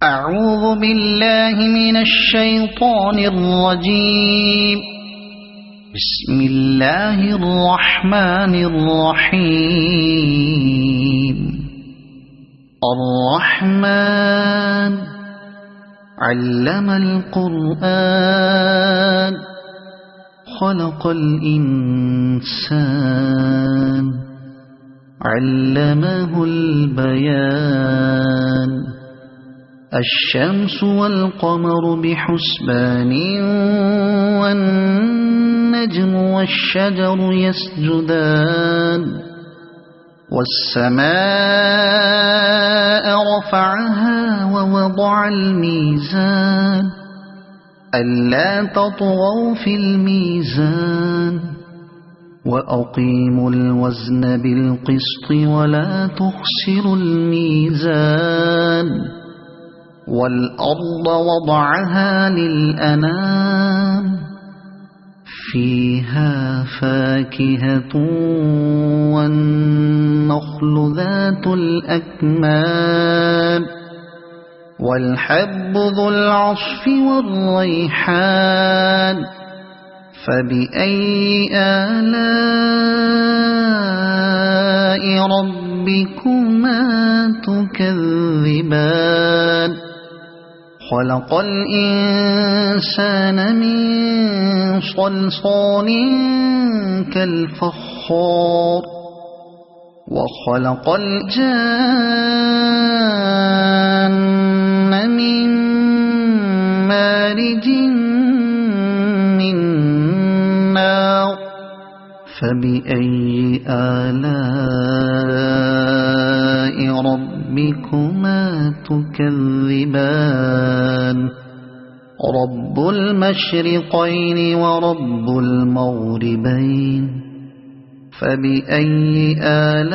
أعوذ بالله من الشيطان الرجيم. بسم الله الرحمن الرحيم. الرحمن علم القرآن خلق الإنسان علمه البيان. الشمس والقمر بحسبان والنجم والشجر يسجدان. والسماء رفعها ووضع الميزان ألا تطغوا في الميزان وأقيموا الوزن بالقسط ولا تخسروا الميزان. والأرض وضعها للأنام فيها فاكهة والنخل ذات الأكمام والحب ذو العصف والريحان. فبأي آلاء ربكما تكذبان. خلق الإنسان من صلصال كالفخار وخلق الجان من مارج من نار. فبأي آلاء ربكما تكذبان. رب المشرقين ورب المغربين. فبأي آلاء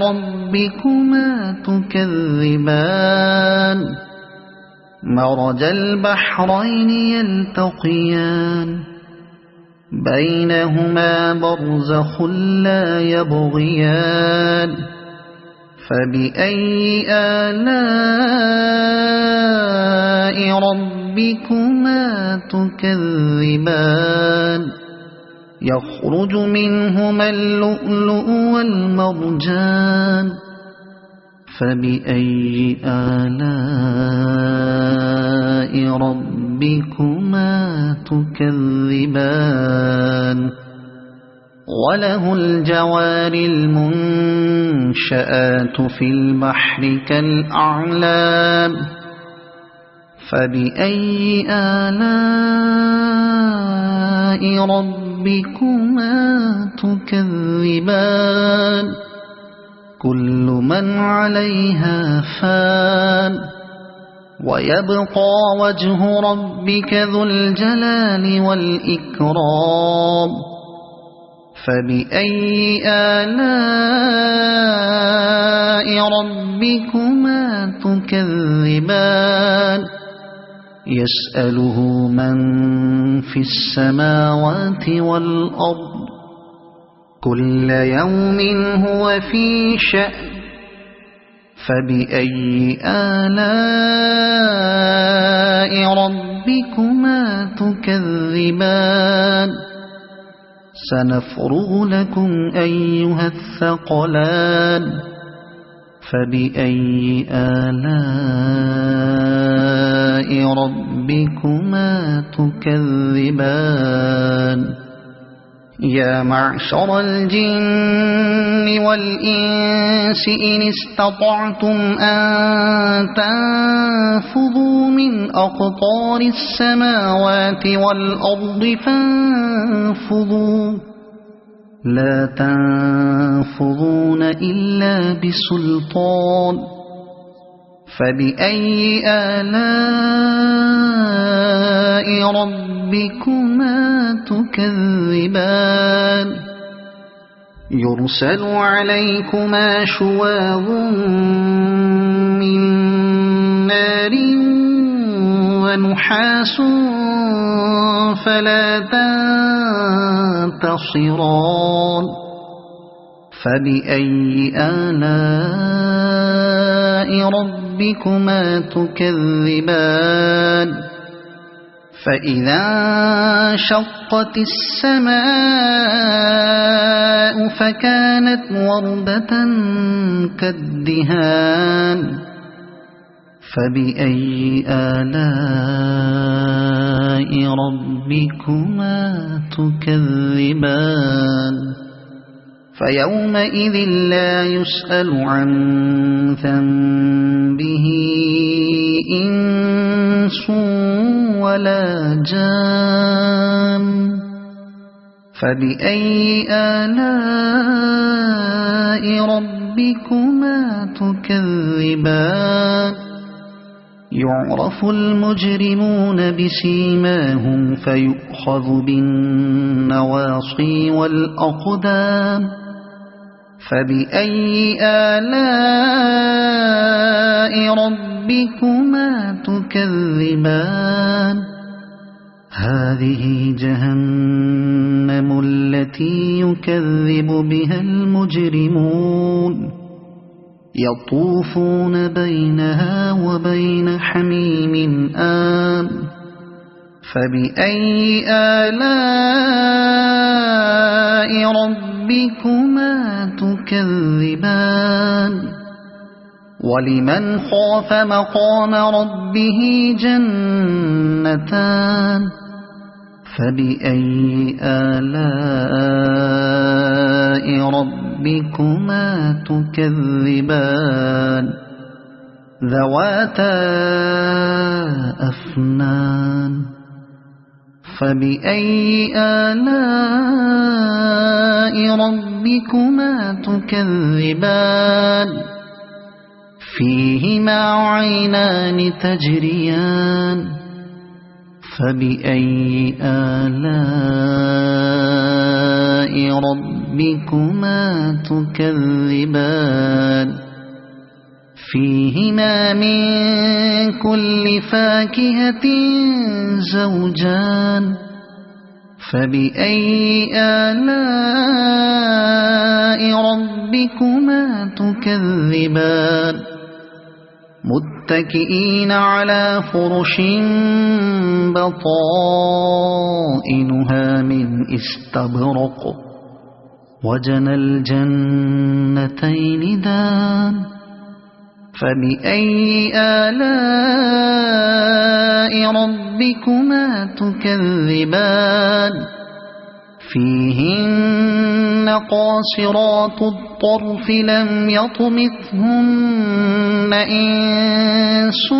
ربكما تكذبان. مرج البحرين يلتقيان بينهما برزخ لا يبغيان. فبأي آلاء ربكما تكذبان. يخرج منهما اللؤلؤ والمرجان. فبأي آلاء ربكما تكذبان. وله الجوار المنشآت في البحر كالأعلام. فبأي آلاء ربكما تكذبان. كل من عليها فان ويبقى وجه ربك ذو الجلال والإكرام. فبأي آلاء ربكما تكذبان. يسأله من في السماوات والأرض كل يوم هو في شأن. فبأي آلاء ربكما تكذبان. سنفرغ لكم أيها الثقلان. فبأي آلاء ربكما تكذبان. يا معشر الجن والإنس إن استطعتم أن تنفذوا من أقطار السماوات والأرض فانفذوا لا تنفذون إلا بسلطان. فبأي آلاء ربكما تكذبان. يرسل عليكما شواظ من نار ونحاس فلا تنتصران. فبأي آلاء ربكما تكذبان فإذا انشقت السماء فكانت وردة كالدهان فبأي آلاء ربكما تكذبان فيومئذ لا يسأل عن ذنبه إنس ولا جان فبأي آلاء ربكما تكذبان يعرف المجرمون بسيماهم فيؤخذ بالنواصي والأقدام فبأي آلاء ربكما تكذبان هذه جهنم التي يكذب بها المجرمون يطوفون بينها وبين حميم آن فبأي آلاء ربكما تكذبان ولمن خاف مقام ربه جنتان فبأي آلاء ربكما تكذبان ذواتا أفنان فبأي آلاء ربكما تكذبان فيهما عينان تجريان فبأي آلاء ربكما تكذبان فيهما من كل فاكهة زوجان فبأي آلاء ربكما تكذبان متكئين على فرش بطائنها من استبرق وجنى الجنتين دان فبأي آلاء ربكما تكذبان فيهن قاصرات الطرف لم يطمثهن إنس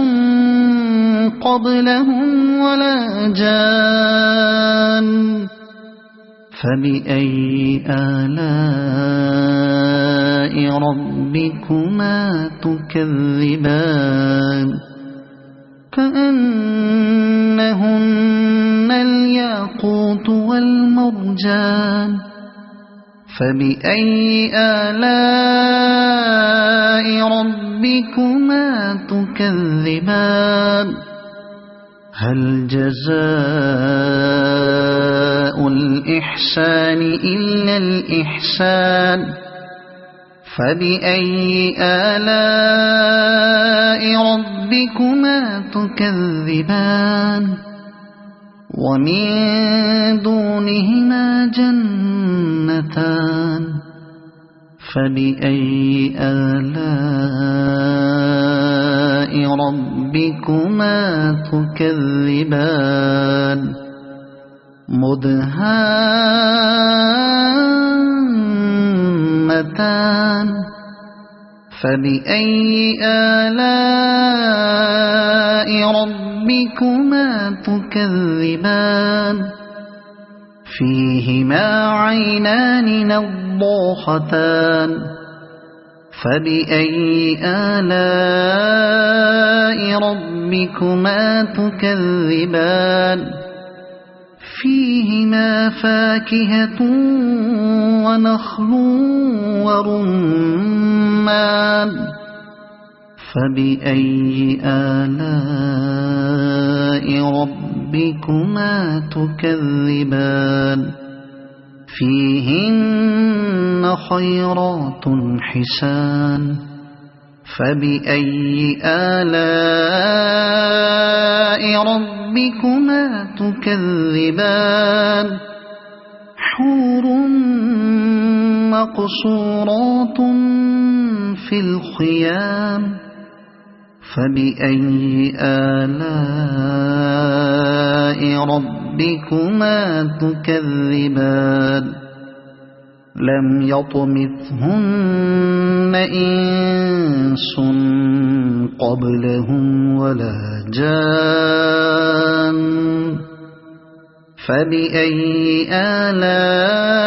قبلهم ولا جان فبأي آلاء ربكما تكذبان كأنهن الياقوت والمرجان فبأي آلاء ربكما تكذبان هل جزاء الإحسان إلا الإحسان فبأي آلاء ربكما تكذبان ومن دونهما جنتان فبأي آلاء ربكما تكذبان مدهامتان فبأي آلاء ربكما تكذبان فيهما عينان نضاختان فبأي آلاء ربكما تكذبان فيهما فاكهة ونخل ورمان فبأي آلاء ربكما تكذبان فيهن خيرات حسان فبأي آلاء ربكما تكذبان حور مقصورات في الخيام فبأي آلاء ربكما تكذبان لم يطمثهن إنس قبلهم ولا جان فبأي آلاء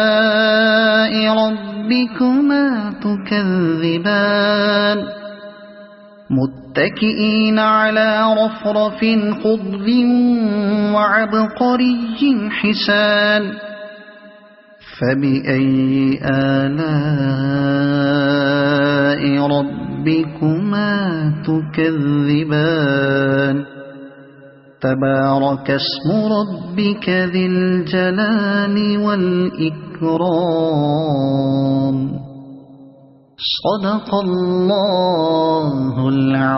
ربكما تكذبان متكئين على رفرف خضر وعبقري حسان فبأي آلاء ربكما تكذبان تبارك اسم ربك ذي الجلال والإكرام صدق الله العظيم.